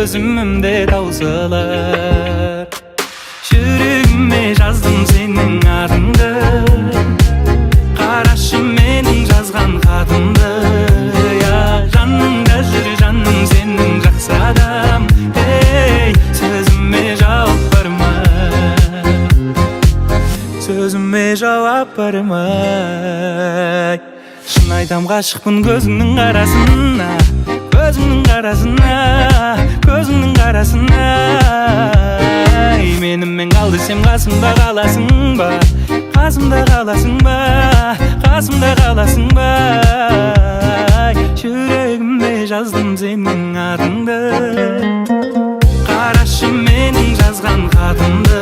өзүмдө таусылар. Жүрегиме жаздым сенің атыңды, қарашы менің жазған хатымды. Жаныңда жүр жаным сенің жақсы адам. Сөзіме жауап барма, сөзіме жауап барма. Шын айтам ғашықпын көзіңнің қарасына, көзіңнің қарасына, көзіңнің қарасына. Менімен қал десем қасымда қаласың ба, қасымда қаласың ба, қасымда қаласың ба. Жүрегіме жаздым сенің атыңды, қарашы менің жазған хатымды.